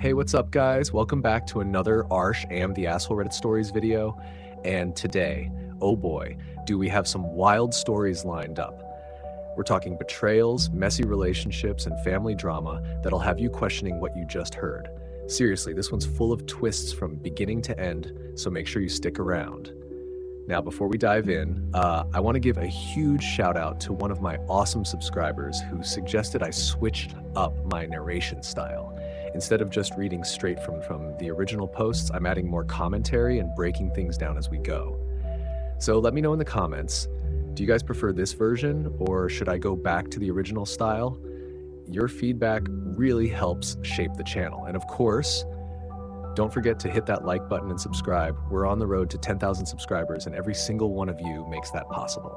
Hey, what's up, guys? Welcome back to another AmITheAsshole Reddit Stories video. And today, oh boy, do we have some wild stories lined up. We're talking betrayals, messy relationships, and family drama that'll have you questioning what you just heard. Seriously, this one's full of twists from beginning to end, so make sure you stick around. Now, before we dive in, I want to give a huge shout out to one of my awesome subscribers who suggested I switched up my narration style. Instead of just reading straight from the original posts, I'm adding more commentary and breaking things down as we go. So let me know in the comments, do you guys prefer this version or should I go back to the original style? Your feedback really helps shape the channel. And of course, don't forget to hit that like button and subscribe. We're on the road to 10,000 subscribers and every single one of you makes that possible.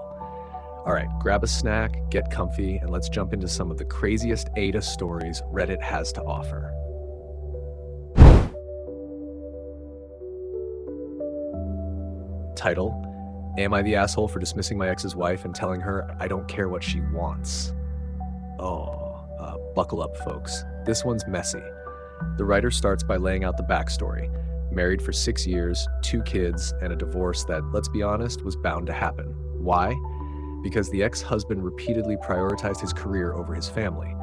All right, grab a snack, get comfy, and let's jump into some of the craziest AITA stories Reddit has to offer. Title: Am I the asshole for dismissing my ex's wife and telling her I don't care what she wants? Buckle up, folks. This one's messy. The writer starts by laying out the backstory. Married for 6 years, 2 kids, and a divorce that, let's be honest, was bound to happen. Why? Because the ex-husband repeatedly prioritized his career over his family.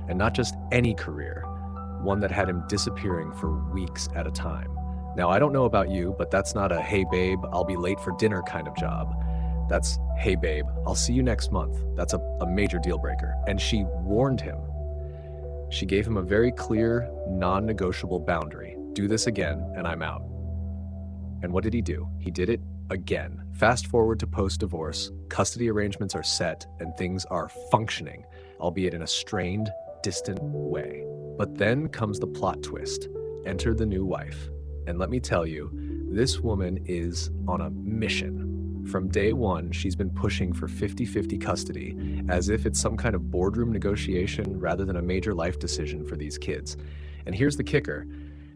And not just any career, one that had him disappearing for weeks at a time. Now, I don't know about you, but that's not a "hey babe, I'll be late for dinner" kind of job. That's "hey babe, I'll see you next month." That's a major deal breaker. And she warned him. She gave him a very clear, non-negotiable boundary. Do this again, and I'm out. And what did he do? He did it again. Fast forward to post-divorce, custody arrangements are set, and things are functioning, albeit in a strained, distant way. But then comes the plot twist. Enter the new wife. And let me tell you, this woman is on a mission. From day one, she's been pushing for 50-50 custody, as if it's some kind of boardroom negotiation rather than a major life decision for these kids. And here's the kicker.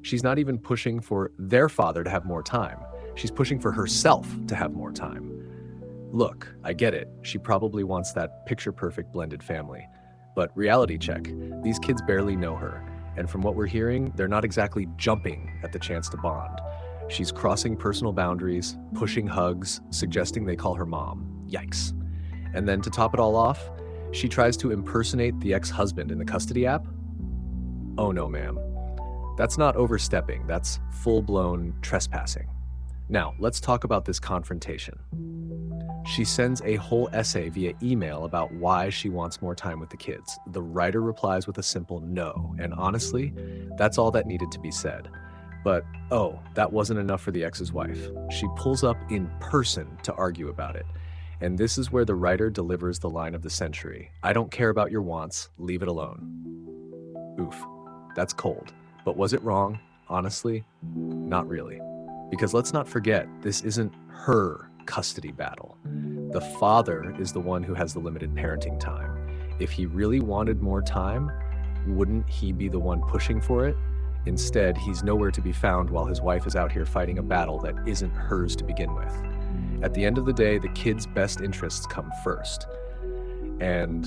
She's not even pushing for their father to have more time. She's pushing for herself to have more time. Look, I get it. She probably wants that picture-perfect blended family. But reality check, these kids barely know her. And from what we're hearing, they're not exactly jumping at the chance to bond. She's crossing personal boundaries, pushing hugs, suggesting they call her mom. Yikes. And then to top it all off, she tries to impersonate the ex-husband in the custody app? Oh no, ma'am. That's not overstepping, that's full-blown trespassing. Now, let's talk about this confrontation. She sends a whole essay via email about why she wants more time with the kids. The writer replies with a simple no, and honestly, that's all that needed to be said. But, that wasn't enough for the ex's wife. She pulls up in person to argue about it. And this is where the writer delivers the line of the century. I don't care about your wants, leave it alone. Oof, that's cold. But was it wrong? Honestly, not really. Because let's not forget, this isn't her custody battle. The father is the one who has the limited parenting time. If he really wanted more time, wouldn't he be the one pushing for it? Instead, he's nowhere to be found while his wife is out here fighting a battle that isn't hers to begin with. At the end of the day, the kids' best interests come first. And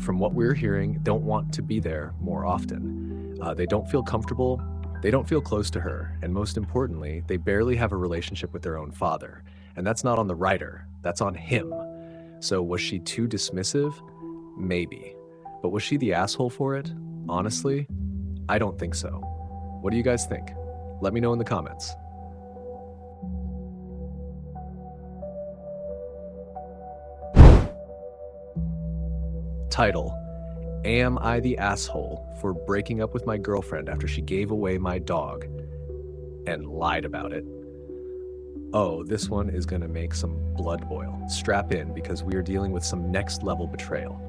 from what we're hearing, don't want to be there more often. They don't feel comfortable, they don't feel close to her, and most importantly, they barely have a relationship with their own father. And that's not on the writer, that's on him. So was she too dismissive? Maybe. But was she the asshole for it? Honestly, I don't think so. What do you guys think? Let me know in the comments. Title: Am I the asshole for breaking up with my girlfriend after she gave away my dog and lied about it? Oh, this one is gonna make some blood boil. Strap in because we are dealing with some next level betrayal.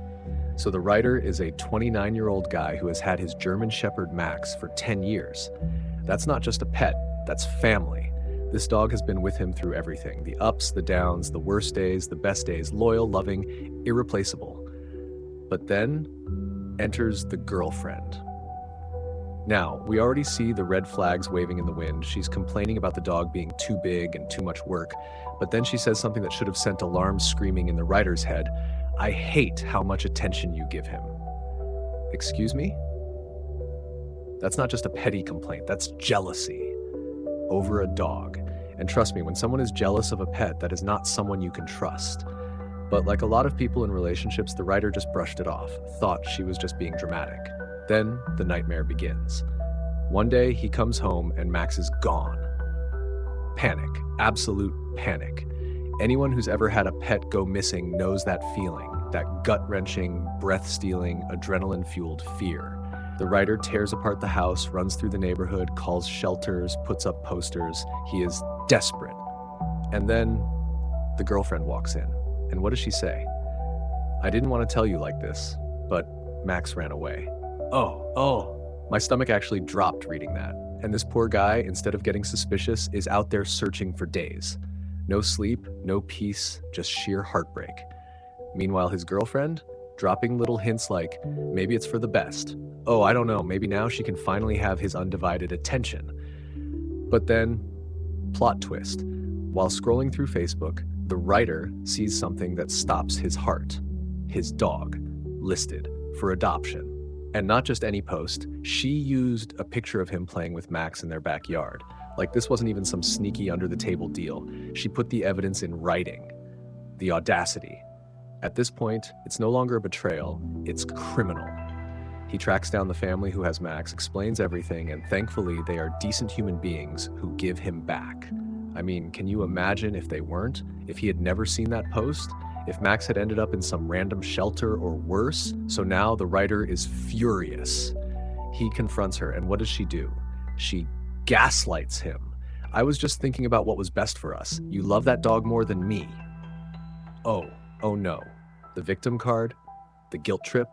So the writer is a 29-year-old guy who has had his German Shepherd Max for 10 years. That's not just a pet, that's family. This dog has been with him through everything. The ups, the downs, the worst days, the best days, loyal, loving, irreplaceable. But then enters the girlfriend. Now, we already see the red flags waving in the wind. She's complaining about the dog being too big and too much work. But then she says something that should have sent alarms screaming in the writer's head. I hate how much attention you give him. Excuse me? That's not just a petty complaint, that's jealousy over a dog. And trust me, when someone is jealous of a pet, that is not someone you can trust. But like a lot of people in relationships, the writer just brushed it off, thought she was just being dramatic. Then the nightmare begins. One day he comes home and Max is gone. Panic, absolute panic. Anyone who's ever had a pet go missing knows that feeling, that gut-wrenching, breath-stealing, adrenaline-fueled fear. The writer tears apart the house, runs through the neighborhood, calls shelters, puts up posters. He is desperate. And then the girlfriend walks in. And what does she say? "I didn't want to tell you like this, but Max ran away." Oh. My stomach actually dropped reading that. And this poor guy, instead of getting suspicious, is out there searching for days. No sleep, no peace, just sheer heartbreak. Meanwhile, his girlfriend, dropping little hints like, maybe it's for the best. Oh, I don't know, maybe now she can finally have his undivided attention. But then, plot twist. While scrolling through Facebook, the writer sees something that stops his heart. His dog, listed for adoption. And not just any post, she used a picture of him playing with Max in their backyard. Like this wasn't even some sneaky under-the-table deal. She put the evidence in writing. The audacity. At this point, it's no longer a betrayal, it's criminal. He tracks down the family who has Max, explains everything, and thankfully they are decent human beings who give him back. I mean, can you imagine if they weren't? If he had never seen that post? If Max had ended up in some random shelter or worse? So now the writer is furious. He confronts her, and what does she do? She gaslights him. "I was just thinking about what was best for us. You love that dog more than me." Oh no. The victim card? The guilt trip?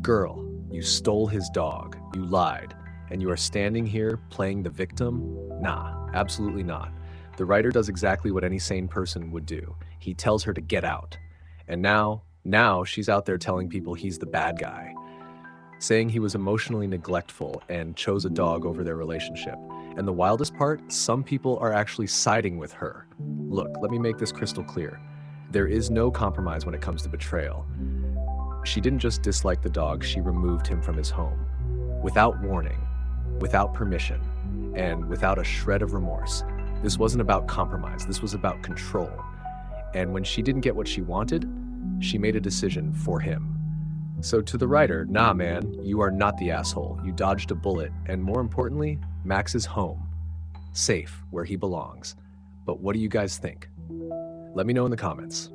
Girl, you stole his dog. You lied. And you are standing here playing the victim? Nah, absolutely not. The writer does exactly what any sane person would do. He tells her to get out. And now she's out there telling people he's the bad guy, saying he was emotionally neglectful and chose a dog over their relationship. And the wildest part, some people are actually siding with her. Look, let me make this crystal clear. There is no compromise when it comes to betrayal. She didn't just dislike the dog, she removed him from his home. Without warning, without permission, and without a shred of remorse. This wasn't about compromise, this was about control. And when she didn't get what she wanted, she made a decision for him. So to the writer, nah man, you are not the asshole. You dodged a bullet, and more importantly, Max is home. Safe, where he belongs. But what do you guys think? Let me know in the comments.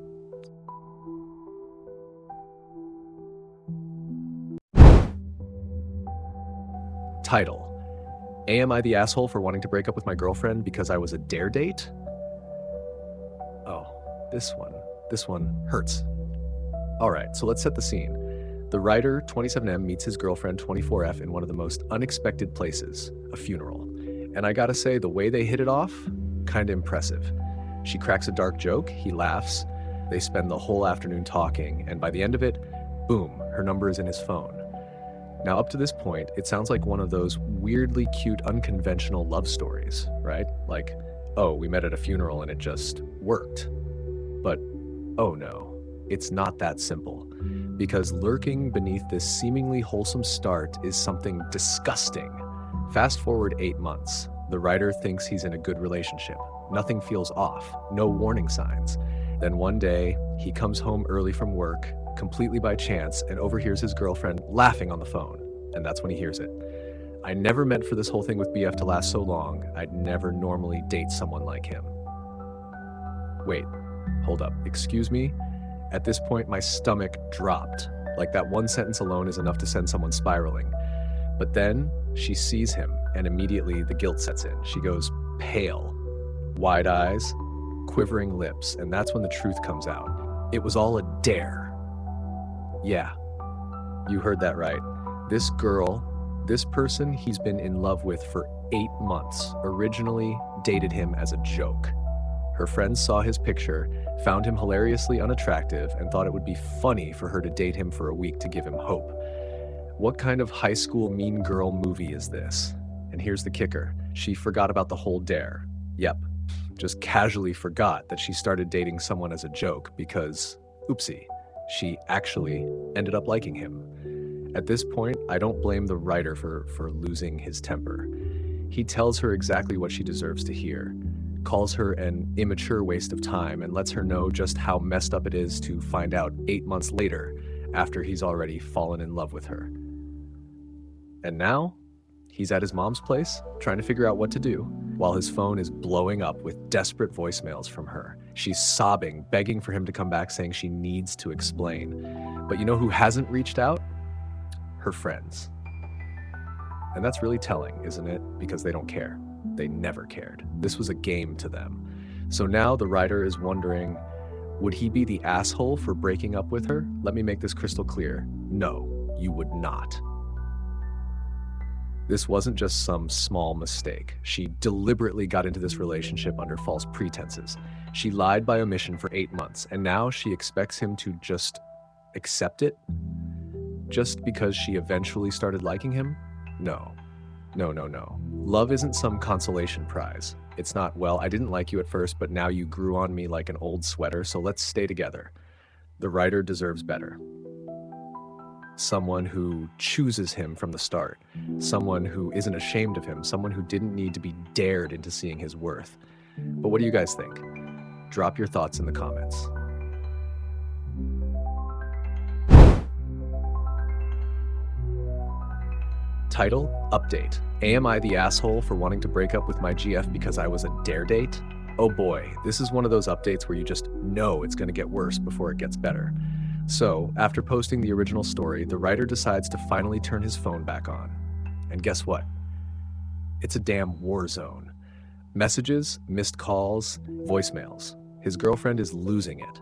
Title: Am I the asshole for wanting to break up with my girlfriend because I was a dare date? Oh, this one hurts. Alright, so let's set the scene. The writer, 27M, meets his girlfriend, 24F, in one of the most unexpected places, a funeral. And I gotta say, the way they hit it off, kinda impressive. She cracks a dark joke, he laughs, they spend the whole afternoon talking, and by the end of it, boom, her number is in his phone. Now, up to this point, it sounds like one of those weirdly cute, unconventional love stories, right? Like, oh, we met at a funeral and it just worked. But, oh no, it's not that simple. Because lurking beneath this seemingly wholesome start is something disgusting. Fast forward 8 months. The writer thinks he's in a good relationship. Nothing feels off, no warning signs. Then one day, he comes home early from work, completely by chance, and overhears his girlfriend laughing on the phone. And that's when he hears it. I never meant for this whole thing with BF to last so long. I'd never normally date someone like him. Wait, hold up, excuse me? At this point, my stomach dropped. Like that one sentence alone is enough to send someone spiraling. But then she sees him, and immediately the guilt sets in. She goes pale, wide eyes, quivering lips, and that's when the truth comes out. It was all a dare. Yeah, you heard that right. This girl, this person he's been in love with for 8 months, originally dated him as a joke. Her friends saw his picture, found him hilariously unattractive, and thought it would be funny for her to date him for a week to give him hope. What kind of high school mean girl movie is this? And here's the kicker. She forgot about the whole dare. Yep, just casually forgot that she started dating someone as a joke because, oopsie, she actually ended up liking him. At this point, I don't blame the writer for losing his temper. He tells her exactly what she deserves to hear, calls her an immature waste of time, and lets her know just how messed up it is to find out 8 months later after he's already fallen in love with her. And now, he's at his mom's place, trying to figure out what to do, while his phone is blowing up with desperate voicemails from her. She's sobbing, begging for him to come back, saying she needs to explain. But you know who hasn't reached out? Her friends. And that's really telling, isn't it? Because they don't care. They never cared. This was a game to them. So now the writer is wondering, would he be the asshole for breaking up with her? Let me make this crystal clear. No, you would not. This wasn't just some small mistake. She deliberately got into this relationship under false pretenses. She lied by omission for 8 months, and now she expects him to just accept it? Just because she eventually started liking him? No. No. Love isn't some consolation prize. It's not, well, I didn't like you at first, but now you grew on me like an old sweater, so let's stay together. The writer deserves better. Someone who chooses him from the start. Someone who isn't ashamed of him. Someone who didn't need to be dared into seeing his worth. But what do you guys think? Drop your thoughts in the comments. Title, update. Am I the asshole for wanting to break up with my GF because I was a dare date? Oh boy, this is one of those updates where you just know it's going to get worse before it gets better. So, after posting the original story, the writer decides to finally turn his phone back on. And guess what? It's a damn war zone. Messages, missed calls, voicemails. His girlfriend is losing it.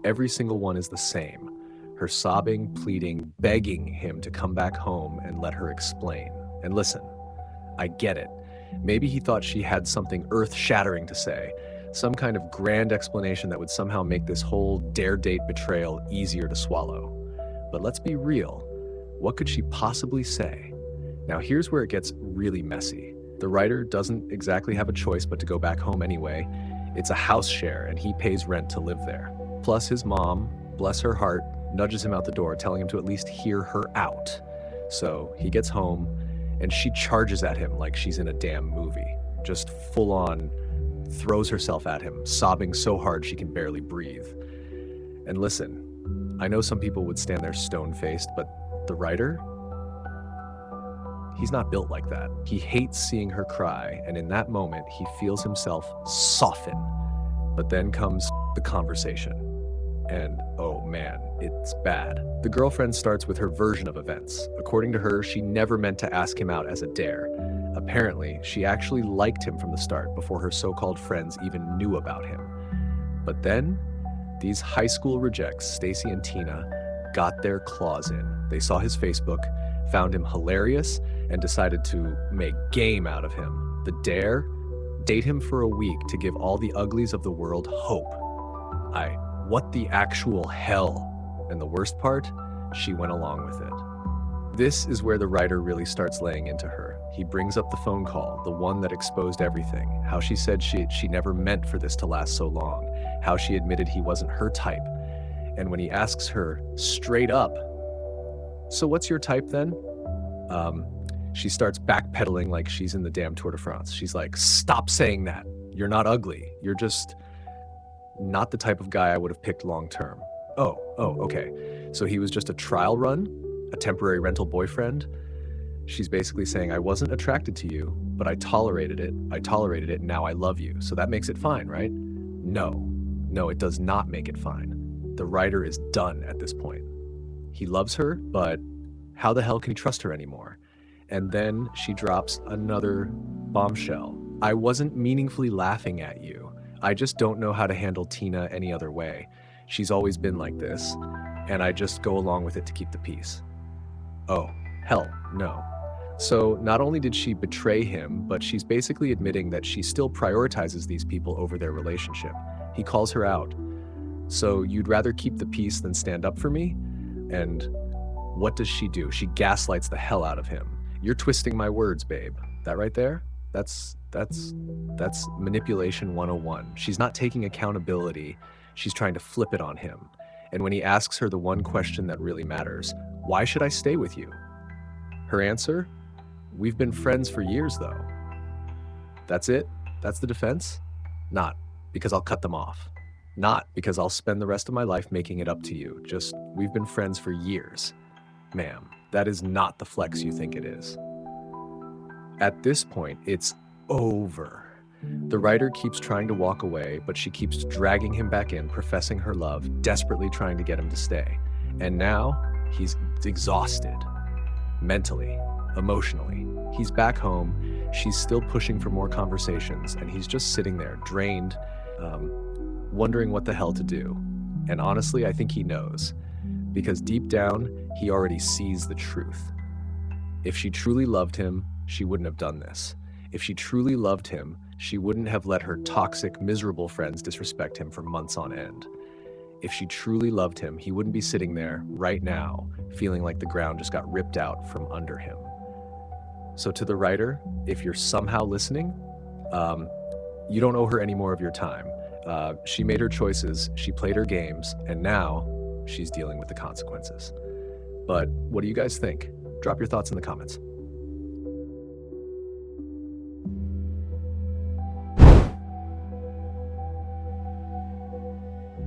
Every single one is the same. Her sobbing, pleading, begging him to come back home and let her explain. And listen, I get it. Maybe he thought she had something earth-shattering to say, some kind of grand explanation that would somehow make this whole dare date betrayal easier to swallow. But let's be real. What could she possibly say? Now here's where it gets really messy. The writer doesn't exactly have a choice but to go back home anyway. It's a house share and he pays rent to live there. Plus his mom, bless her heart, nudges him out the door, telling him to at least hear her out. So he gets home and she charges at him like she's in a damn movie. Just full on throws herself at him, sobbing so hard she can barely breathe. And listen, I know some people would stand there stone-faced, but the writer, he's not built like that. He hates seeing her cry, and in that moment, he feels himself soften. But then comes the conversation. And oh man, it's bad. The girlfriend starts with her version of events. According to her, she never meant to ask him out as a dare. Apparently, she actually liked him from the start before her so-called friends even knew about him. But then, these high school rejects, Stacy and Tina, got their claws in. They saw his Facebook, found him hilarious, and decided to make game out of him. The dare? Date him for a week to give all the uglies of the world hope. What the actual hell? And the worst part, she went along with it. This is where the writer really starts laying into her. He brings up the phone call, the one that exposed everything, how she said she never meant for this to last so long, how she admitted he wasn't her type. And when he asks her straight up, so what's your type then? She starts backpedaling like she's in the damn Tour de France. She's like, stop saying that. You're not ugly. You're just not the type of guy I would have picked long term. Oh, okay. So he was just a trial run? A temporary rental boyfriend? She's basically saying, I wasn't attracted to you, but I tolerated it, and now I love you. So that makes it fine, right? No, it does not make it fine. The writer is done at this point. He loves her, but how the hell can he trust her anymore? And then she drops another bombshell. I wasn't meaningfully laughing at you. I just don't know how to handle Tina any other way. She's always been like this, and I just go along with it to keep the peace. Oh, hell, no. So not only did she betray him, but she's basically admitting that she still prioritizes these people over their relationship. He calls her out. So you'd rather keep the peace than stand up for me? And what does she do? She gaslights the hell out of him. You're twisting my words, babe. That right there? That's manipulation 101. She's not taking accountability. She's trying to flip it on him. And when he asks her the one question that really matters, Why should I stay with you? Her answer? We've been friends for years, though. That's it? That's the defense? Not because I'll cut them off. Not because I'll spend the rest of my life making it up to you. Just, we've been friends for years. Ma'am, that is not the flex you think it is. At this point, it's over. The writer keeps trying to walk away, but she keeps dragging him back in, professing her love, desperately trying to get him to stay. And now, he's exhausted. Mentally, emotionally. He's back home, she's still pushing for more conversations, and he's just sitting there, drained, wondering what the hell to do. And honestly, I think he knows. Because deep down, he already sees the truth. If she truly loved him, she wouldn't have done this. If she truly loved him, she wouldn't have let her toxic, miserable friends disrespect him for months on end. If she truly loved him, he wouldn't be sitting there right now, feeling like the ground just got ripped out from under him. So to the writer, if you're somehow listening, you don't owe her any more of your time. She made her choices, she played her games, and now she's dealing with the consequences. But what do you guys think? Drop your thoughts in the comments.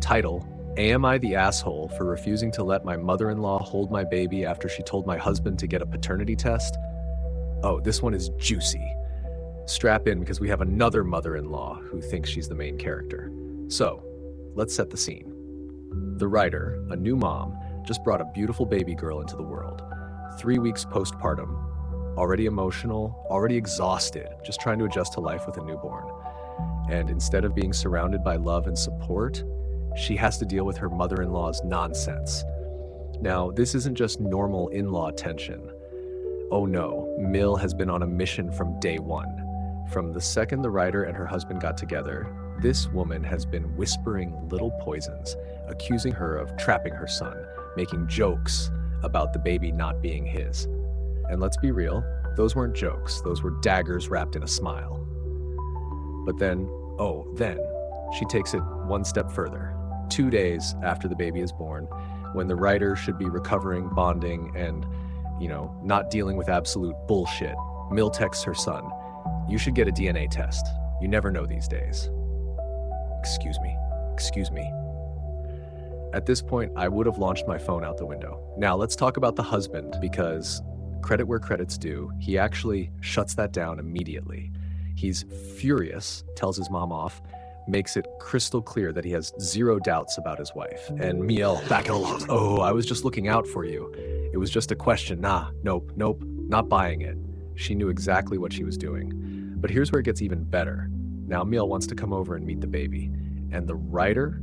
Title: Am I the asshole for refusing to let my mother-in-law hold my baby after she told my husband to get a paternity test? Oh, this one is juicy. Strap in because we have another mother-in-law who thinks she's the main character. So, let's set the scene. The writer, a new mom, just brought a beautiful baby girl into the world. 3 weeks postpartum, already emotional, already exhausted, just trying to adjust to life with a newborn. And instead of being surrounded by love and support, she has to deal with her mother-in-law's nonsense. Now, this isn't just normal in-law tension. Oh no, Mill has been on a mission from day one. From the second the writer and her husband got together, this woman has been whispering little poisons, accusing her of trapping her son, making jokes about the baby not being his. And let's be real, those weren't jokes, those were daggers wrapped in a smile. But then, she takes it one step further. 2 days after the baby is born, when the writer should be recovering, bonding, and, not dealing with absolute bullshit, Mill texts her son, "You should get a DNA test. You never know these days." Excuse me. At this point, I would have launched my phone out the window. Now let's talk about the husband, because credit where credit's due, he actually shuts that down immediately. He's furious, tells his mom off, makes it crystal clear that he has zero doubts about his wife. And Miel back along, "Oh, I was just looking out for you. It was just a question. Nope, not buying it." She knew exactly what she was doing. But here's where it gets even better. Now Miel wants to come over and meet the baby. And the writer?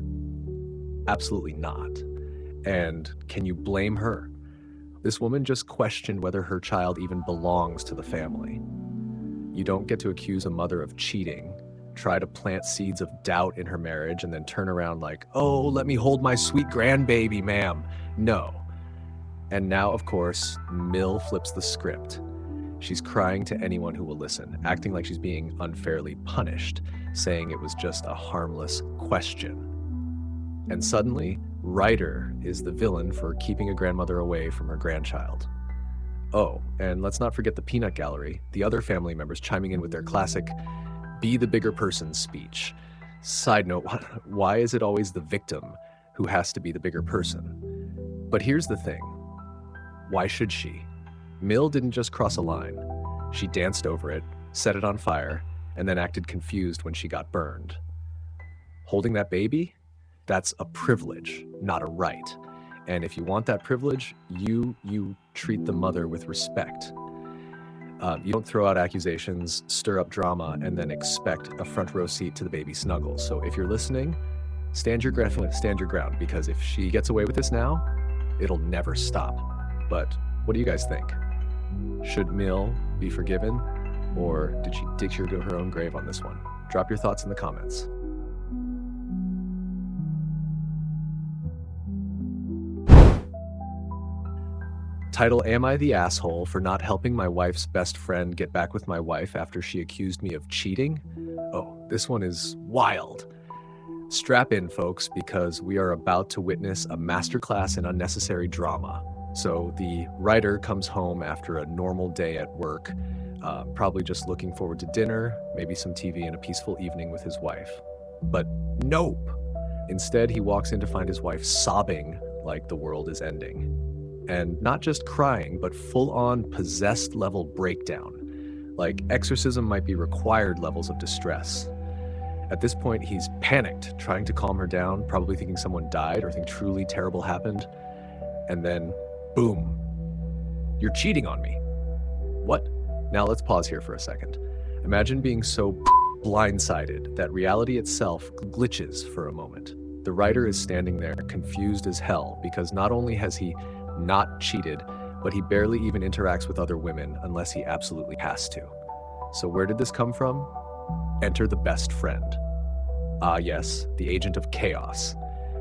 Absolutely not. And can you blame her? This woman just questioned whether her child even belongs to the family. You don't get to accuse a mother of cheating, try to plant seeds of doubt in her marriage, and then turn around like, "Oh, let me hold my sweet grandbaby, ma'am." No. And now, of course, Mill flips the script. She's crying to anyone who will listen, acting like she's being unfairly punished, saying it was just a harmless question. And suddenly, Ryder is the villain for keeping a grandmother away from her grandchild. Oh, and let's not forget the peanut gallery, the other family members chiming in with their classic "be the bigger person" speech. Side note, why is it always the victim who has to be the bigger person? But here's the thing. Why should she? Mill didn't just cross a line. She danced over it, set it on fire, and then acted confused when she got burned. Holding that baby? That's a privilege, not a right. And if you want that privilege, you treat the mother with respect. You don't throw out accusations, stir up drama, and then expect a front row seat to the baby snuggle. So if you're listening, stand your ground, because if she gets away with this now, it'll never stop. But what do you guys think? Should Mill be forgiven, or did she dig her to her own grave on this one? Drop your thoughts in the comments. Title: Am I the asshole for not helping my wife's best friend get back with my wife after she accused me of cheating? Oh, this one is wild. Strap in, folks, because we are about to witness a masterclass in unnecessary drama. So the writer comes home after a normal day at work, probably just looking forward to dinner, maybe some TV, and a peaceful evening with his wife. But nope. Instead, he walks in to find his wife sobbing like the world is ending. And not just crying, but full-on possessed level breakdown. Like exorcism might be required levels of distress. At this point, he's panicked, trying to calm her down, probably thinking someone died or something truly terrible happened. And then, boom, you're cheating on me. What? Now let's pause here for a second. Imagine being so blindsided that reality itself glitches for a moment. The writer is standing there, confused as hell, because not only has he not cheated, but he barely even interacts with other women unless he absolutely has to. So where did this come from? Enter the best friend. Ah yes, the agent of chaos.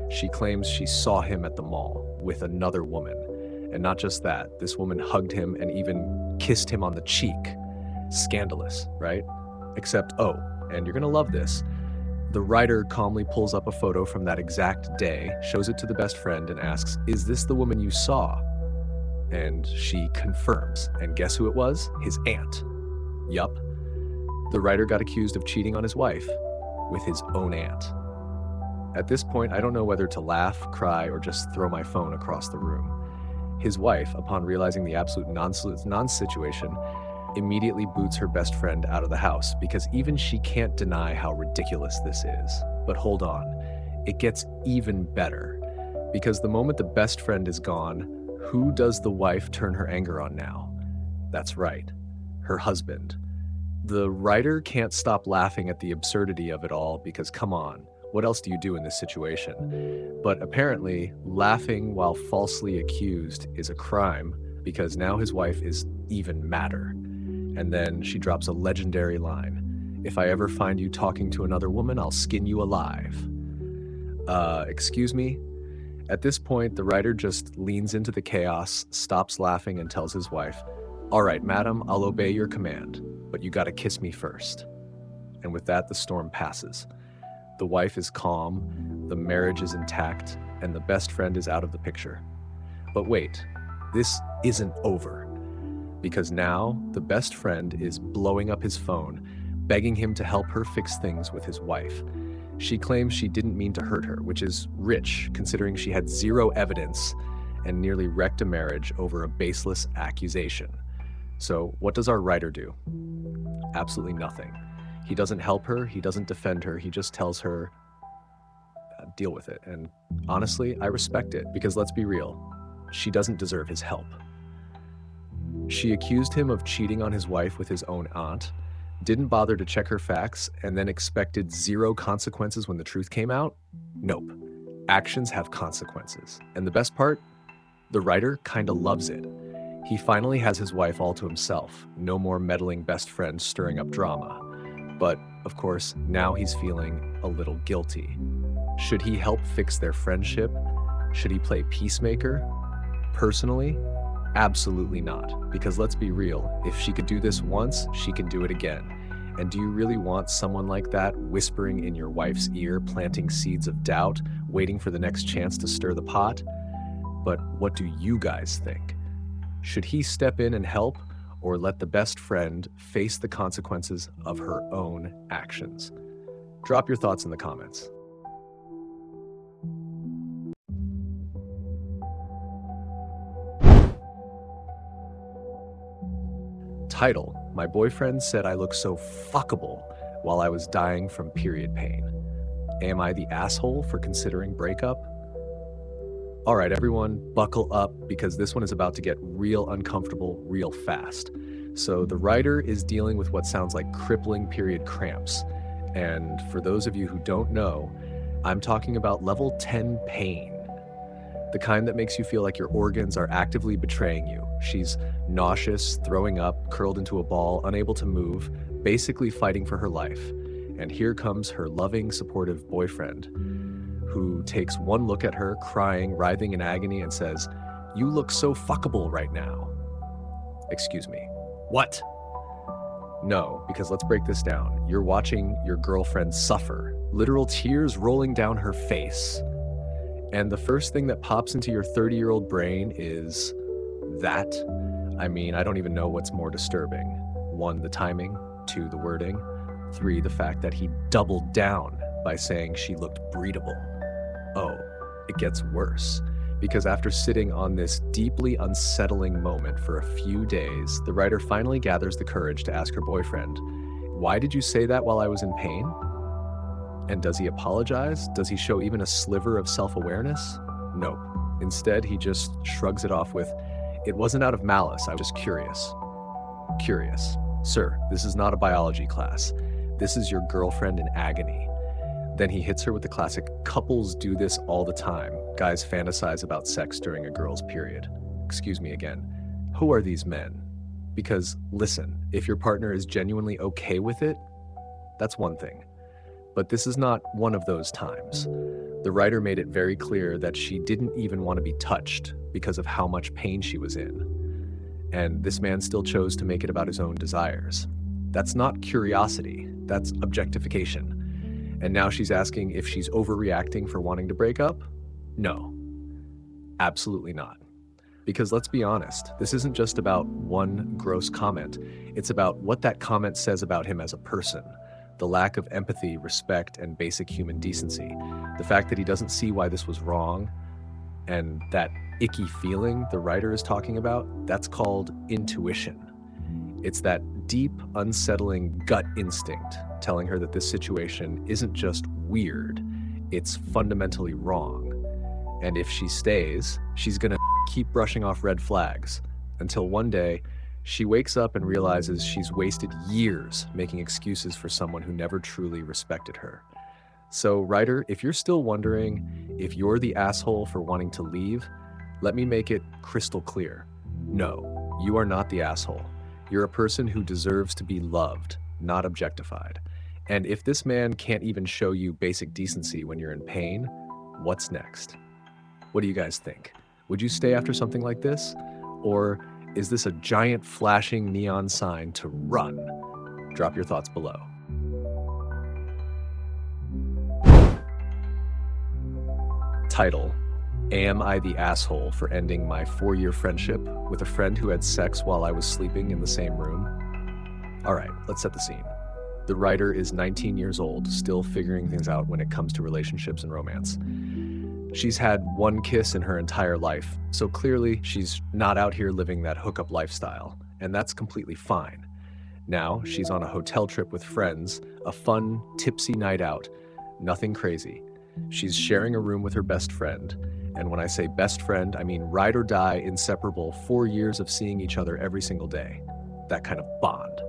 She claims she saw him at the mall with another woman. And not just that, this woman hugged him and even kissed him on the cheek. Scandalous, right? Except, oh, and you're gonna love this, the writer calmly pulls up a photo from that exact day, shows it to the best friend, and asks, "Is this the woman you saw?" And she confirms. And guess who it was? His aunt. Yup. The writer got accused of cheating on his wife with his own aunt. At this point, I don't know whether to laugh, cry, or just throw my phone across the room. His wife, upon realizing the absolute non-situation, immediately boots her best friend out of the house because even she can't deny how ridiculous this is. But hold on, it gets even better. Because the moment the best friend is gone, who does the wife turn her anger on now? That's right, her husband. The writer can't stop laughing at the absurdity of it all because come on, what else do you do in this situation? But apparently, laughing while falsely accused is a crime because now his wife is even madder. And then she drops a legendary line. "If I ever find you talking to another woman, I'll skin you alive." Excuse me? At this point, the writer just leans into the chaos, stops laughing, and tells his wife, "All right, madam, I'll obey your command, but you gotta kiss me first." And with that, the storm passes. The wife is calm, the marriage is intact, and the best friend is out of the picture. But wait, this isn't over. Because now, the best friend is blowing up his phone, begging him to help her fix things with his wife. She claims she didn't mean to hurt her, which is rich, considering she had zero evidence and nearly wrecked a marriage over a baseless accusation. So what does our writer do? Absolutely nothing. He doesn't help her, he doesn't defend her, he just tells her, deal with it. And honestly, I respect it, because let's be real, she doesn't deserve his help. She accused him of cheating on his wife with his own aunt, didn't bother to check her facts, and then expected zero consequences when the truth came out? Nope. Actions have consequences. And the best part? The writer kinda loves it. He finally has his wife all to himself, no more meddling best friend stirring up drama. But, of course, now he's feeling a little guilty. Should he help fix their friendship? Should he play peacemaker? Personally, absolutely not. Because let's be real, if she could do this once, she can do it again. And do you really want someone like that whispering in your wife's ear, planting seeds of doubt, waiting for the next chance to stir the pot? But what do you guys think? Should he step in and help, or let the best friend face the consequences of her own actions? Drop your thoughts in the comments. Title: My boyfriend said I look so fuckable while I was dying from period pain. Am I the asshole for considering breakup? All right, everyone, buckle up because this one is about to get real uncomfortable real fast. So the writer is dealing with what sounds like crippling period cramps. And for those of you who don't know, I'm talking about level 10 pain. The kind that makes you feel like your organs are actively betraying you. She's nauseous, throwing up, curled into a ball, unable to move, basically fighting for her life. And here comes her loving, supportive boyfriend, who takes one look at her, crying, writhing in agony, and says, "You look so fuckable right now." Excuse me. What? No, because let's break this down. You're watching your girlfriend suffer, literal tears rolling down her face. And the first thing that pops into your 30-year-old brain is, That, I mean, I don't even know what's more disturbing. 1, the timing. 2, the wording. 3, the fact that he doubled down by saying she looked breedable. Oh, it gets worse. Because after sitting on this deeply unsettling moment for a few days, the writer finally gathers the courage to ask her boyfriend, "Why did you say that while I was in pain?" And does he apologize? Does he show even a sliver of self-awareness? Nope. Instead, he just shrugs it off with, "It wasn't out of malice, I was just curious." Curious. Sir, this is not a biology class. This is your girlfriend in agony. Then he hits her with the classic, "Couples do this all the time. Guys fantasize about sex during a girl's period." Excuse me again. Who are these men? Because, listen, if your partner is genuinely okay with it, that's one thing. But this is not one of those times. The writer made it very clear that she didn't even want to be touched because of how much pain she was in. And this man still chose to make it about his own desires. That's not curiosity, that's objectification. And now she's asking if she's overreacting for wanting to break up? No, absolutely not. Because let's be honest, this isn't just about one gross comment. It's about what that comment says about him as a person. The lack of empathy, respect, and basic human decency. The fact that he doesn't see why this was wrong, and that icky feeling the writer is talking about, that's called intuition. It's that deep, unsettling gut instinct telling her that this situation isn't just weird, it's fundamentally wrong. And if she stays, she's gonna keep brushing off red flags until one day she wakes up and realizes she's wasted years making excuses for someone who never truly respected her. So, writer, if you're still wondering if you're the asshole for wanting to leave, let me make it crystal clear. No, you are not the asshole. You're a person who deserves to be loved, not objectified. And if this man can't even show you basic decency when you're in pain, what's next? What do you guys think? Would you stay after something like this? Or is this a giant flashing neon sign to run? Drop your thoughts below. Title: Am I the asshole for ending my 4-year friendship with a friend who had sex while I was sleeping in the same room? Alright, let's set the scene. The writer is 19 years old, still figuring things out when it comes to relationships and romance. She's had one kiss in her entire life, so clearly she's not out here living that hookup lifestyle, and that's completely fine. Now, she's on a hotel trip with friends, a fun, tipsy night out, nothing crazy. She's sharing a room with her best friend, and when I say best friend, I mean ride or die, inseparable, 4 years of seeing each other every single day. That kind of bond.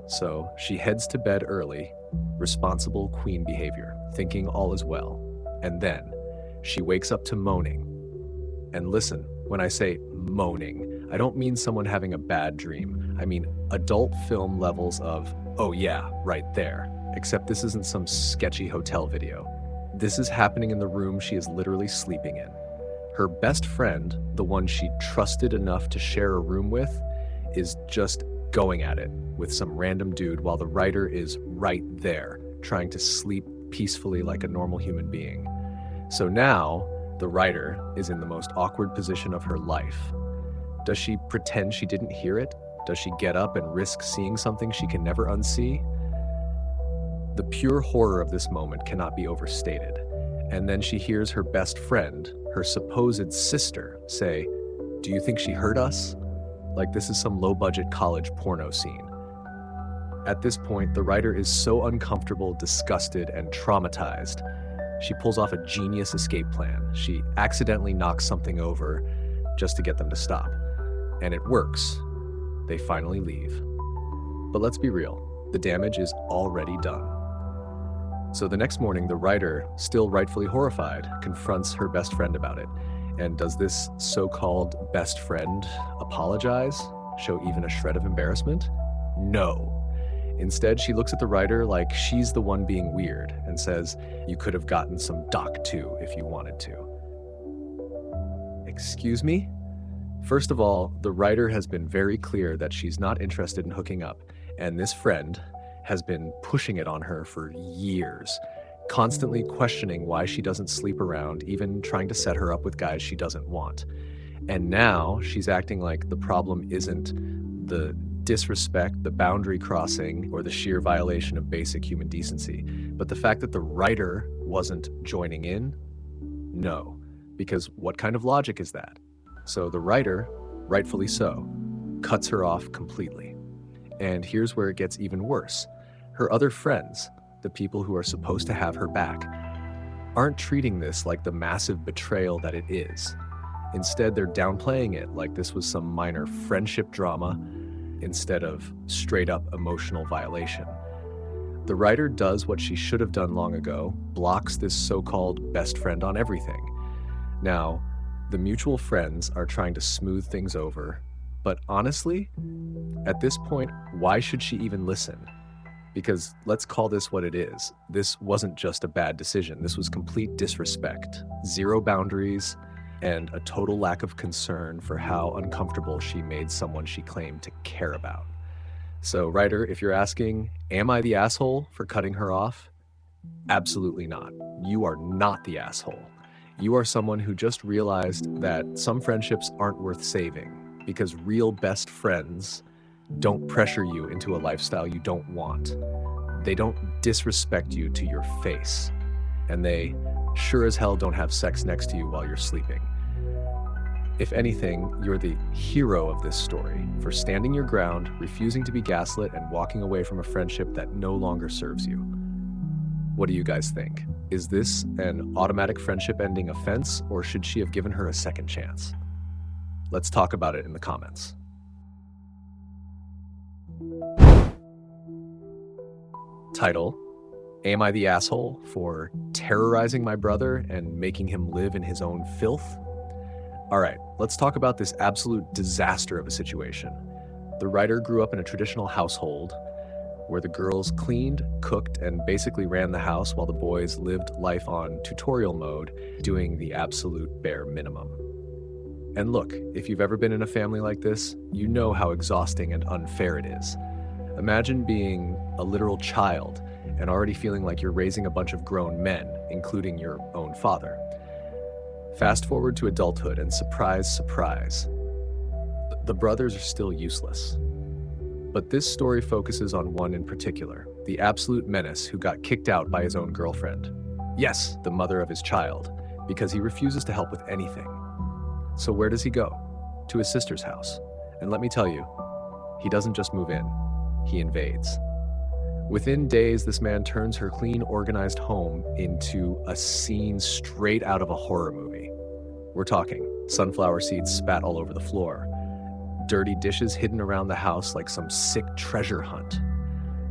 So she heads to bed early, responsible queen behavior, thinking all is well. And then she wakes up to moaning. And listen, when I say moaning, I don't mean someone having a bad dream. I mean adult film levels of, oh yeah, right there. Except this isn't some sketchy hotel video. This is happening in the room she is literally sleeping in. Her best friend, the one she trusted enough to share a room with, is just going at it with some random dude while the writer is right there, trying to sleep peacefully like a normal human being. So now, the writer is in the most awkward position of her life. Does she pretend she didn't hear it? Does she get up and risk seeing something she can never unsee? The pure horror of this moment cannot be overstated. And then she hears her best friend, her supposed sister, say, "Do you think she heard us?" Like this is some low-budget college porno scene. At this point, the writer is so uncomfortable, disgusted, and traumatized. She pulls off a genius escape plan. She accidentally knocks something over just to get them to stop. And it works. They finally leave. But let's be real, the damage is already done. So the next morning, the writer, still rightfully horrified, confronts her best friend about it. And does this so-called best friend apologize? Show even a shred of embarrassment? No. Instead, she looks at the writer like she's the one being weird and says, "You could have gotten some Doc too if you wanted to." Excuse me? First of all, the writer has been very clear that she's not interested in hooking up, and this friend has been pushing it on her for years, constantly questioning why she doesn't sleep around, even trying to set her up with guys she doesn't want. And now she's acting like the problem isn't the disrespect, the boundary crossing, or the sheer violation of basic human decency, but the fact that the writer wasn't joining in. No, because what kind of logic is that? So the writer, rightfully so, cuts her off completely. And here's where it gets even worse. Her other friends, the people who are supposed to have her back, aren't treating this like the massive betrayal that it is. Instead, they're downplaying it like this was some minor friendship drama instead of straight up emotional violation. The writer does what she should have done long ago, blocks this so-called best friend on everything. Now, the mutual friends are trying to smooth things over, but honestly, at this point, why should she even listen? Because let's call this what it is. This wasn't just a bad decision. This was complete disrespect, zero boundaries, and a total lack of concern for how uncomfortable she made someone she claimed to care about. So, writer, if you're asking, am I the asshole for cutting her off? Absolutely not. You are not the asshole. You are someone who just realized that some friendships aren't worth saving because real best friends don't pressure you into a lifestyle you don't want. They don't disrespect you to your face. And they sure as hell don't have sex next to you while you're sleeping. If anything, you're the hero of this story for standing your ground, refusing to be gaslit, and walking away from a friendship that no longer serves you. What do you guys think? Is this an automatic friendship ending offense, or should she have given her a second chance? Let's talk about it in the comments. Title: Am I the asshole for terrorizing my brother and making him live in his own filth? All right, let's talk about this absolute disaster of a situation. The writer grew up in a traditional household where the girls cleaned, cooked, and basically ran the house while the boys lived life on tutorial mode, doing the absolute bare minimum. And look, if you've ever been in a family like this, you know how exhausting and unfair it is. Imagine being a literal child and already feeling like you're raising a bunch of grown men, including your own father. Fast forward to adulthood and surprise, surprise, the brothers are still useless. But this story focuses on one in particular, the absolute menace who got kicked out by his own girlfriend. Yes, the mother of his child, because he refuses to help with anything. So where does he go? To his sister's house. And let me tell you, he doesn't just move in, he invades. Within days, this man turns her clean, organized home into a scene straight out of a horror movie. We're talking sunflower seeds spat all over the floor, dirty dishes hidden around the house like some sick treasure hunt,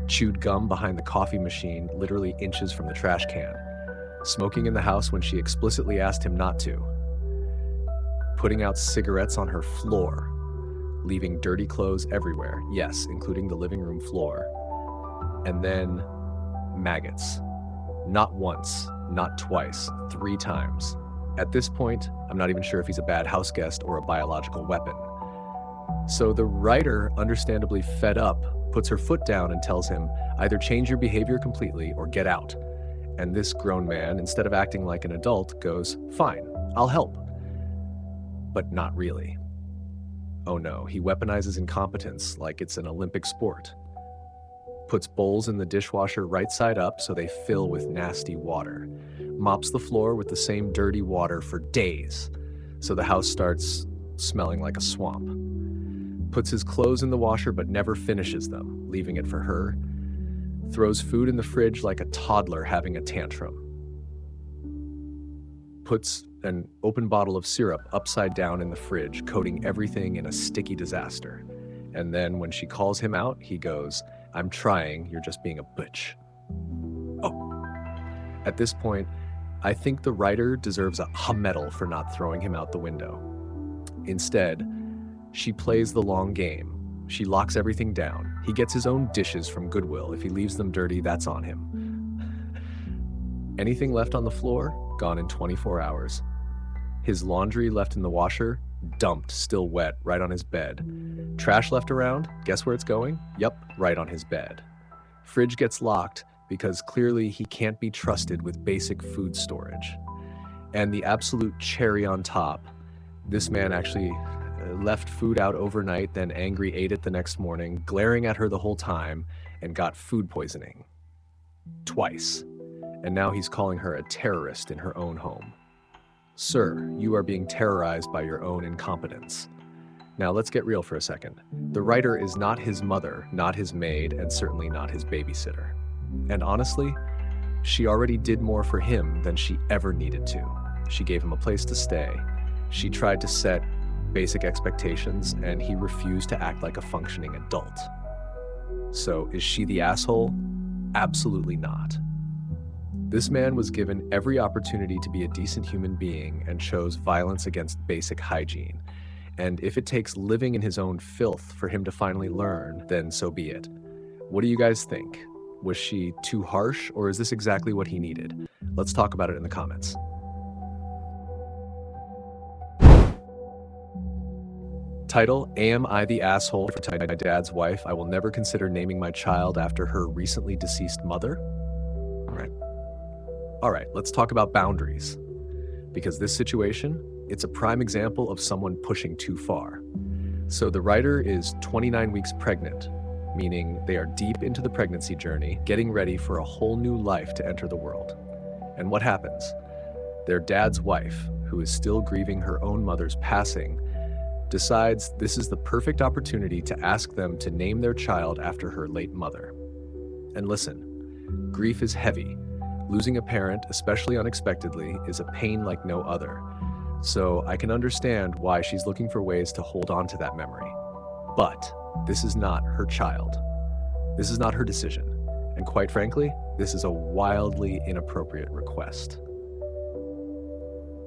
chewed gum behind the coffee machine literally inches from the trash can, smoking in the house when she explicitly asked him not to, putting out cigarettes on her floor, leaving dirty clothes everywhere, yes, including the living room floor, and then maggots. Not once, not twice, 3 times. At this point, I'm not even sure if he's a bad house guest or a biological weapon. So the writer, understandably fed up, puts her foot down and tells him, either change your behavior completely or get out. And this grown man, instead of acting like an adult, goes, fine, I'll help. But not really. Oh no, he weaponizes incompetence like it's an Olympic sport. Puts bowls in the dishwasher right side up so they fill with nasty water. Mops the floor with the same dirty water for days, so the house starts smelling like a swamp. Puts his clothes in the washer but never finishes them, leaving it for her. Throws food in the fridge like a toddler having a tantrum. Puts an open bottle of syrup upside down in the fridge, coating everything in a sticky disaster. And then when she calls him out, he goes, I'm trying, you're just being a bitch. Oh. At this point, I think the writer deserves a medal for not throwing him out the window. Instead, she plays the long game. She locks everything down. He gets his own dishes from Goodwill. If he leaves them dirty, that's on him. Anything left on the floor, gone in 24 hours. His laundry left in the washer, dumped, still wet, right on his bed. Trash left around, guess where it's going? Yup, right on his bed. Fridge gets locked because clearly he can't be trusted with basic food storage. And the absolute cherry on top, This man actually left food out overnight, then angry ate it the next morning, glaring at her the whole time, and got food poisoning. Twice. And now he's calling her a terrorist in her own home. Sir, you are being terrorized by your own incompetence. Now let's get real for a second. The writer is not his mother, not his maid, and certainly not his babysitter. And honestly, she already did more for him than she ever needed to. She gave him a place to stay. She tried to set basic expectations, and he refused to act like a functioning adult. So is she the asshole? Absolutely not. This man was given every opportunity to be a decent human being and chose violence against basic hygiene. And if it takes living in his own filth for him to finally learn, then so be it. What do you guys think? Was she too harsh, or is this exactly what he needed? Let's talk about it in the comments. Title, Am I the Asshole for my dad's wife? I will never consider naming my child after her recently deceased mother. All right, let's talk about boundaries. Because this situation, it's a prime example of someone pushing too far. So the writer is 29 weeks pregnant, meaning they are deep into the pregnancy journey, getting ready for a whole new life to enter the world. And what happens? Their dad's wife, who is still grieving her own mother's passing, decides this is the perfect opportunity to ask them to name their child after her late mother. And listen, grief is heavy. Losing a parent, especially unexpectedly, is a pain like no other. So I can understand why she's looking for ways to hold on to that memory. But this is not her child. This is not her decision. And quite frankly, this is a wildly inappropriate request.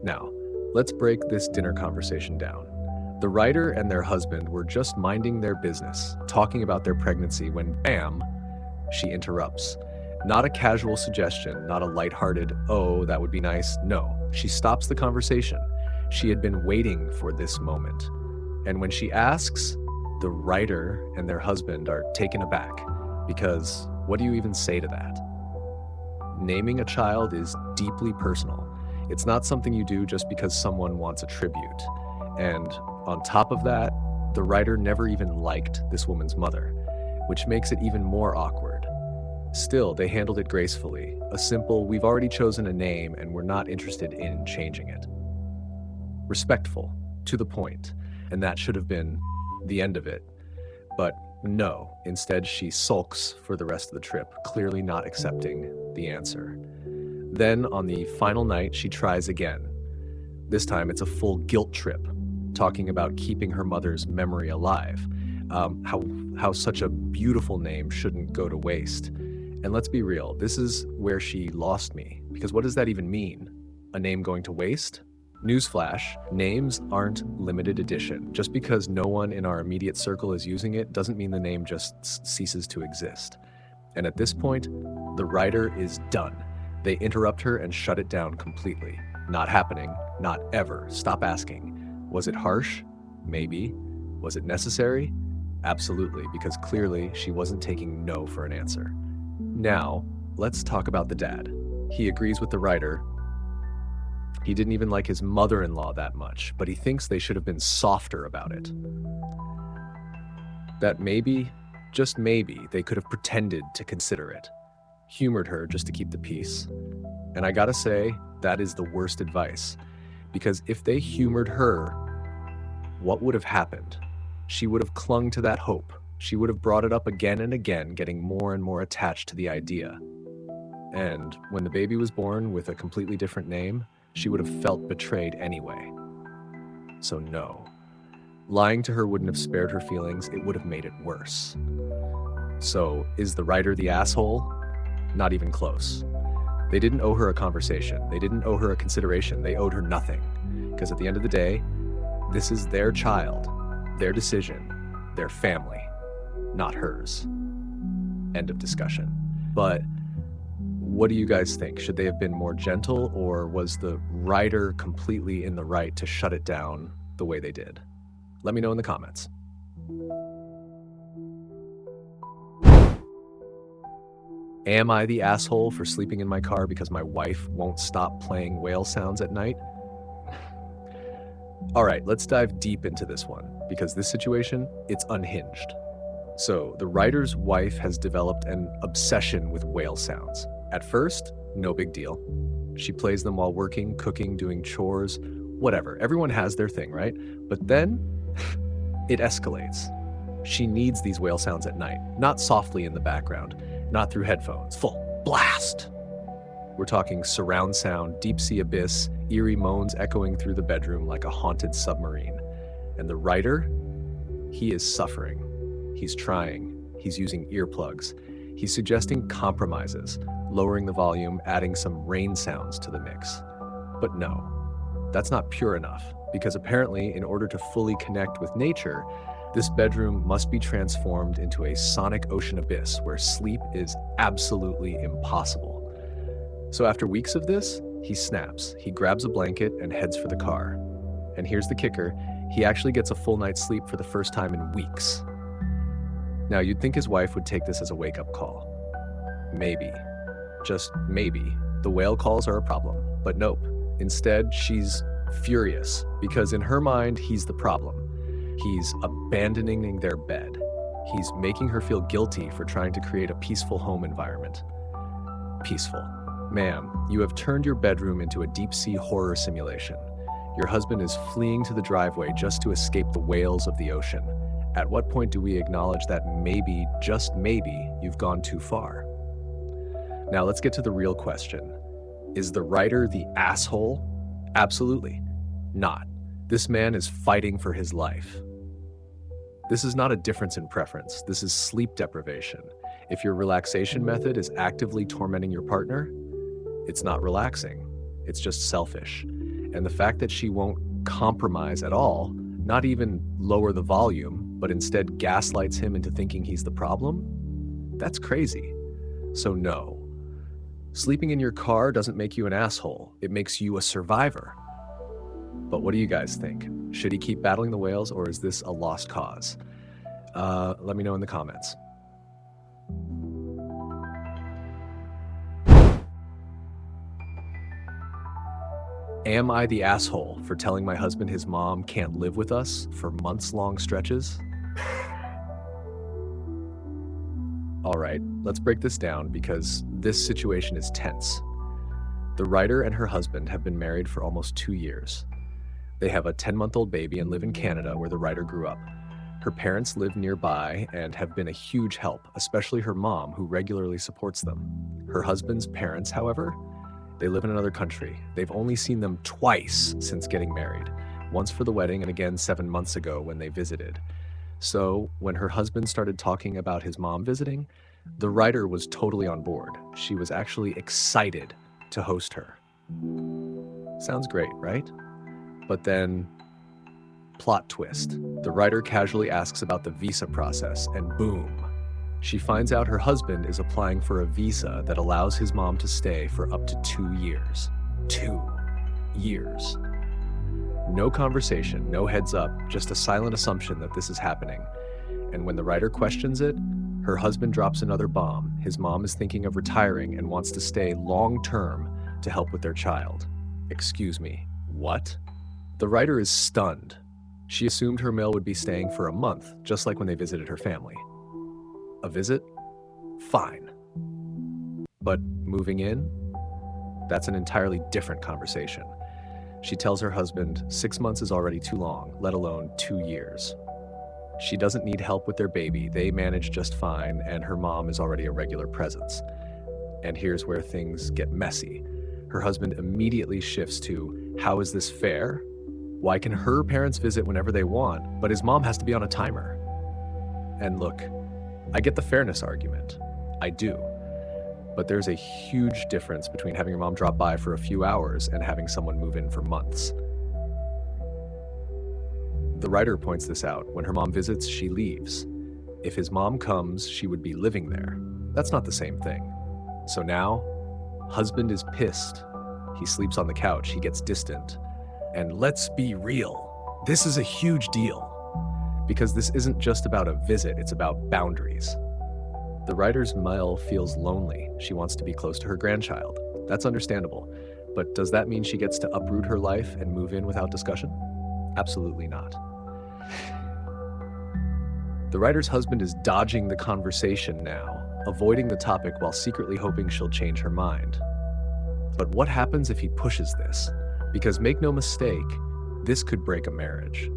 Now, let's break this dinner conversation down. The writer and their husband were just minding their business, talking about their pregnancy when, bam, she interrupts. Not a casual suggestion, not a lighthearted, oh, that would be nice. No, she stops the conversation. She had been waiting for this moment. And when she asks, the writer and their husband are taken aback, because what do you even say to that? Naming a child is deeply personal. It's not something you do just because someone wants a tribute. And on top of that, the writer never even liked this woman's mother, which makes it even more awkward. Still, they handled it gracefully. A simple, we've already chosen a name and we're not interested in changing it. Respectful, to the point, and that should have been the end of it. But no, instead she sulks for the rest of the trip, clearly not accepting the answer. Then on the final night, she tries again. This time it's a full guilt trip, talking about keeping her mother's memory alive, how such a beautiful name shouldn't go to waste. And let's be real, this is where she lost me, because what does that even mean? A name going to waste? Newsflash, names aren't limited edition. Just because no one in our immediate circle is using it doesn't mean the name just ceases to exist. And at this point, the writer is done. They interrupt her and shut it down completely. Not happening, not ever. Stop asking. Was it harsh? Maybe. Was it necessary? Absolutely, because clearly she wasn't taking no for an answer. Now, let's talk about the dad. He agrees with the writer. He didn't even like his mother-in-law that much, but he thinks they should have been softer about it. That maybe, just maybe, they could have pretended to consider it. Humored her just to keep the peace. And I gotta say, that is the worst advice. Because if they humored her, what would have happened? She would have clung to that hope. She would have brought it up again and again, getting more and more attached to the idea. And when the baby was born with a completely different name, she would have felt betrayed anyway. So no. Lying to her wouldn't have spared her feelings, it would have made it worse. So, is the writer the asshole? Not even close. They didn't owe her a conversation. They didn't owe her a consideration. They owed her nothing. Because at the end of the day, this is their child, their decision, their family, not hers. End of discussion. But what do you guys think? Should they have been more gentle, or was the writer completely in the right to shut it down the way they did? Let me know in the comments. Am I the asshole for sleeping in my car because my wife won't stop playing whale sounds at night? All right, let's dive deep into this one because this situation, it's unhinged. So, the writer's wife has developed an obsession with whale sounds. At first, no big deal. She plays them while working, cooking, doing chores, whatever. Everyone has their thing, right? But then it escalates. She needs these whale sounds at night, not softly in the background, not through headphones, full blast. We're talking surround sound, deep sea abyss, eerie moans echoing through the bedroom like a haunted submarine. And the writer, he is suffering. He's trying. He's using earplugs. He's suggesting compromises, lowering the volume, adding some rain sounds to the mix. But no, that's not pure enough, because apparently, in order to fully connect with nature, this bedroom must be transformed into a sonic ocean abyss where sleep is absolutely impossible. So after weeks of this, he snaps. He grabs a blanket and heads for the car. And here's the kicker, he actually gets a full night's sleep for the first time in weeks. Now, you'd think his wife would take this as a wake-up call. Maybe, just maybe, the whale calls are a problem. But nope. Instead, she's furious because in her mind, he's the problem. He's abandoning their bed. He's making her feel guilty for trying to create a peaceful home environment. Peaceful. Ma'am, you have turned your bedroom into a deep-sea horror simulation. Your husband is fleeing to the driveway just to escape the whales of the ocean. At what point do we acknowledge that maybe, just maybe, you've gone too far? Now let's get to the real question. Is the writer the asshole? Absolutely not. This man is fighting for his life. This is not a difference in preference. This is sleep deprivation. If your relaxation method is actively tormenting your partner, it's not relaxing. It's just selfish. And the fact that she won't compromise at all, not even lower the volume, but instead gaslights him into thinking he's the problem, that's crazy. So no. Sleeping in your car doesn't make you an asshole. It makes you a survivor. But what do you guys think? Should he keep battling the whales, or is this a lost cause? Let me know in the comments. Am I the asshole for telling my husband his mom can't live with us for months-long stretches? All right, let's break this down because this situation is tense. The writer and her husband have been married for almost 2 years. They have a 10-month-old baby and live in Canada, where the writer grew up. Her parents live nearby and have been a huge help, especially her mom, who regularly supports them. Her husband's parents, however, they live in another country. They've only seen them twice since getting married, once for the wedding and again 7 months ago when they visited. So when her husband started talking about his mom visiting, the writer was totally on board. She was actually excited to host her. Sounds great, right? But then, plot twist. The writer casually asks about the visa process, and boom. She finds out her husband is applying for a visa that allows his mom to stay for up to 2 years. 2 years. No conversation, no heads up, just a silent assumption that this is happening. And when the writer questions it, her husband drops another bomb. His mom is thinking of retiring and wants to stay long-term to help with their child. Excuse me, what? The writer is stunned. She assumed her male would be staying for a month, just like when they visited her family. A visit? Fine. But moving in? That's an entirely different conversation. She tells her husband 6 months is already too long, let alone 2 years. She doesn't need help with their baby. They manage just fine, and her mom is already a regular presence. And here's where things get messy. Her husband immediately shifts to, how is this fair? Why can her parents visit whenever they want, but his mom has to be on a timer? And look, I get the fairness argument. I do. But there's a huge difference between having your mom drop by for a few hours and having someone move in for months. The writer points this out. When her mom visits, she leaves. If his mom comes, she would be living there. That's not the same thing. So now, husband is pissed. He sleeps on the couch, he gets distant. And let's be real, this is a huge deal. Because this isn't just about a visit, it's about boundaries. The writer's Mel feels lonely. She wants to be close to her grandchild. That's understandable. But does that mean she gets to uproot her life and move in without discussion? Absolutely not. The writer's husband is dodging the conversation now, avoiding the topic while secretly hoping she'll change her mind. But what happens if he pushes this? Because make no mistake, this could break a marriage.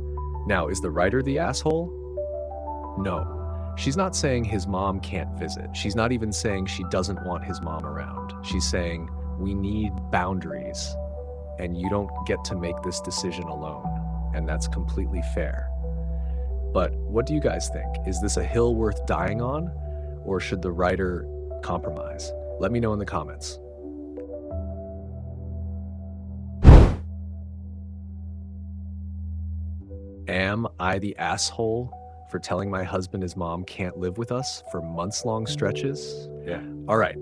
Now, is the writer the asshole? No. She's not saying his mom can't visit. She's not even saying she doesn't want his mom around. She's saying, we need boundaries, and you don't get to make this decision alone. And that's completely fair. But what do you guys think? Is this a hill worth dying on, or should the writer compromise? Let me know in the comments. Am I the asshole for telling my husband his mom can't live with us for months-long stretches? Yeah. All right,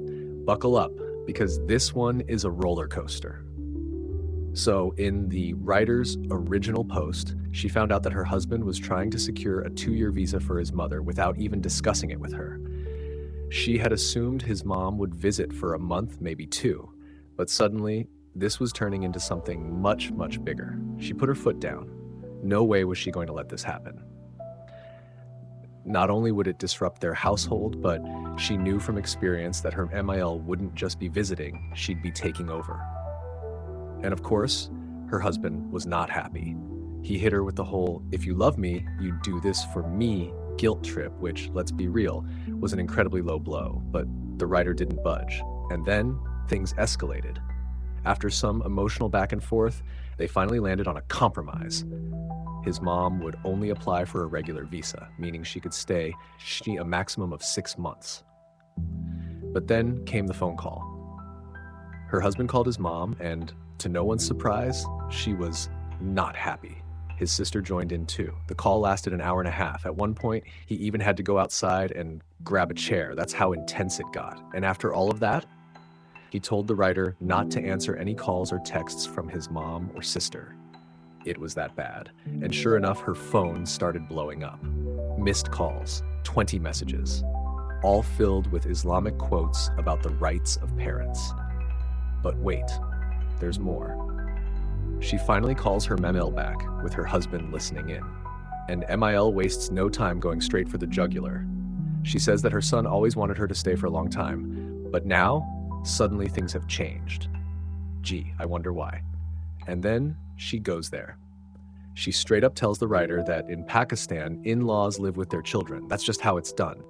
buckle up, because this one is a roller coaster. So in the writer's original post, she found out that her husband was trying to secure a 2-year visa for his mother without even discussing it with her. She had assumed his mom would visit for a month, maybe 2, but suddenly this was turning into something much, much bigger. She put her foot down. No way was she going to let this happen. Not only would it disrupt their household, but she knew from experience that her MIL wouldn't just be visiting, she'd be taking over. And of course, her husband was not happy. He hit her with the whole, if you love me, you do this for me guilt trip, which, let's be real, was an incredibly low blow, but the writer didn't budge. And then things escalated. After some emotional back and forth, they finally landed on a compromise. His mom would only apply for a regular visa, meaning she could stay a maximum of 6 months. But then came the phone call. Her husband called his mom, and to no one's surprise, she was not happy. His sister joined in too. The call lasted an hour and a half. At one point, he even had to go outside and grab a chair. That's how intense it got. And after all of that, he told the writer not to answer any calls or texts from his mom or sister. It was that bad. And sure enough, her phone started blowing up. Missed calls, 20 messages, all filled with Islamic quotes about the rights of parents. But wait, there's more. She finally calls her MIL back with her husband listening in. And MIL wastes no time going straight for the jugular. She says that her son always wanted her to stay for a long time, but now, suddenly things have changed. Gee, I wonder why. And then she goes there. She straight up tells the writer that in Pakistan, in-laws live with their children. That's just how it's done.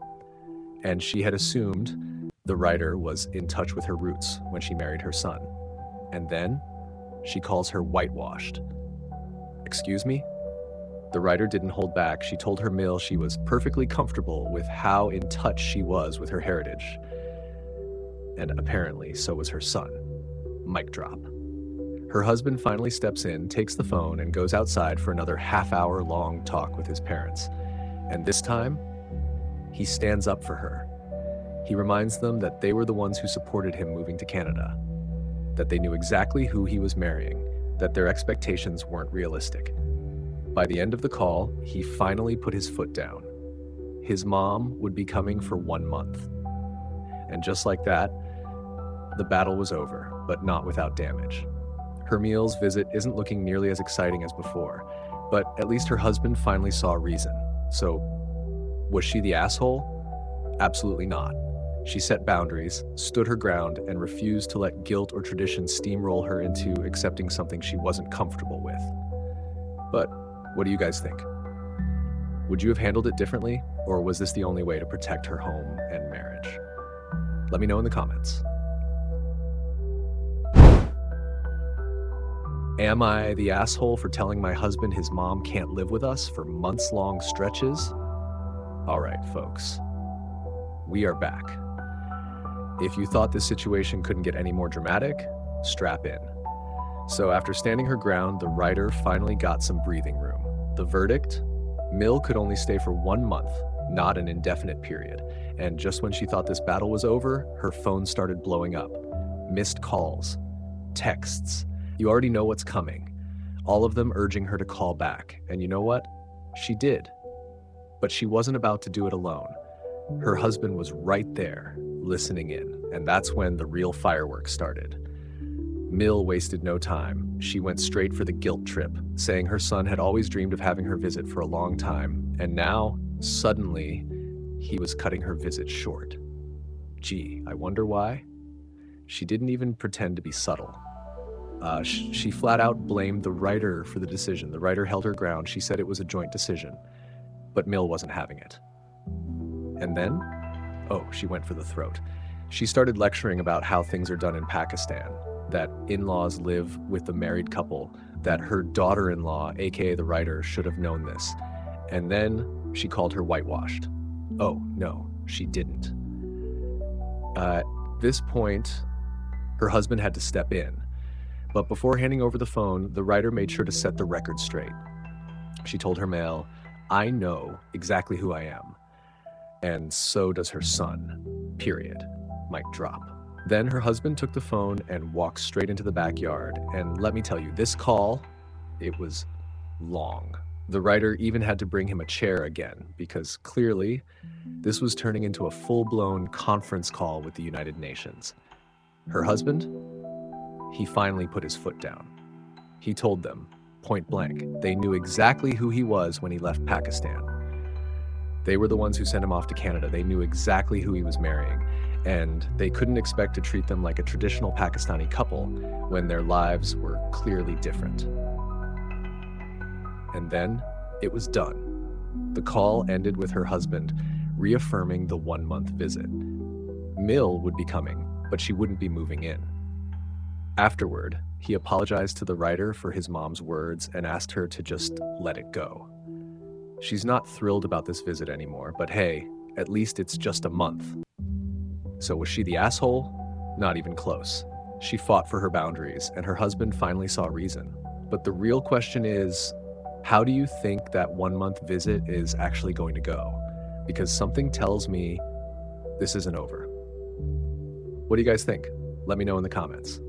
And she had assumed the writer was in touch with her roots when she married her son. And then she calls her whitewashed. Excuse me? The writer didn't hold back. She told her mill she was perfectly comfortable with how in touch she was with her heritage. And apparently so was her son. Mic drop. Her husband finally steps in, takes the phone, and goes outside for another half-hour-long talk with his parents. And this time, he stands up for her. He reminds them that they were the ones who supported him moving to Canada, that they knew exactly who he was marrying, that their expectations weren't realistic. By the end of the call, he finally put his foot down. His mom would be coming for 1 month. And just like that, the battle was over, but not without damage. Her meal's visit isn't looking nearly as exciting as before, but at least her husband finally saw reason. So, was she the asshole? Absolutely not. She set boundaries, stood her ground, and refused to let guilt or tradition steamroll her into accepting something she wasn't comfortable with. But what do you guys think? Would you have handled it differently, or was this the only way to protect her home and marriage? Let me know in the comments. Am I the asshole for telling my husband his mom can't live with us for months-long stretches? All right, folks. We are back. If you thought this situation couldn't get any more dramatic, strap in. So after standing her ground, the writer finally got some breathing room. The verdict? Mill could only stay for 1 month, not an indefinite period. And just when she thought this battle was over, her phone started blowing up. Missed calls, texts. You already know what's coming. All of them urging her to call back. And you know what? She did. But she wasn't about to do it alone. Her husband was right there, listening in. And that's when the real fireworks started. Mill wasted no time. She went straight for the guilt trip, saying her son had always dreamed of having her visit for a long time, and now, suddenly, he was cutting her visit short. Gee, I wonder why? She didn't even pretend to be subtle. She flat out blamed the writer for the decision. The writer held her ground. She said it was a joint decision, but Mill wasn't having it. And then, she went for the throat. She started lecturing about how things are done in Pakistan, that in-laws live with the married couple, that her daughter-in-law, aka the writer, should have known this. And then she called her whitewashed. Oh, no, she didn't. At this point, her husband had to step in. But before handing over the phone, the writer made sure to set the record straight. She told her mail, "I know exactly who I am. And so does her son. Period." Mic drop. Then her husband took the phone and walked straight into the backyard. And let me tell you, this call, it was long. The writer even had to bring him a chair again, because clearly this was turning into a full-blown conference call with the United Nations. Her husband, he finally put his foot down. He told them, point blank, they knew exactly who he was when he left Pakistan. They were the ones who sent him off to Canada. They knew exactly who he was marrying, and they couldn't expect to treat them like a traditional Pakistani couple when their lives were clearly different. And then it was done. The call ended with her husband reaffirming the 1-month visit. Mill would be coming, but she wouldn't be moving in. Afterward, he apologized to the writer for his mom's words and asked her to just let it go. She's not thrilled about this visit anymore, but hey, at least it's just a month. So was she the asshole? Not even close. She fought for her boundaries, and her husband finally saw reason. But the real question is, how do you think that 1-month visit is actually going to go? Because something tells me this isn't over. What do you guys think? Let me know in the comments.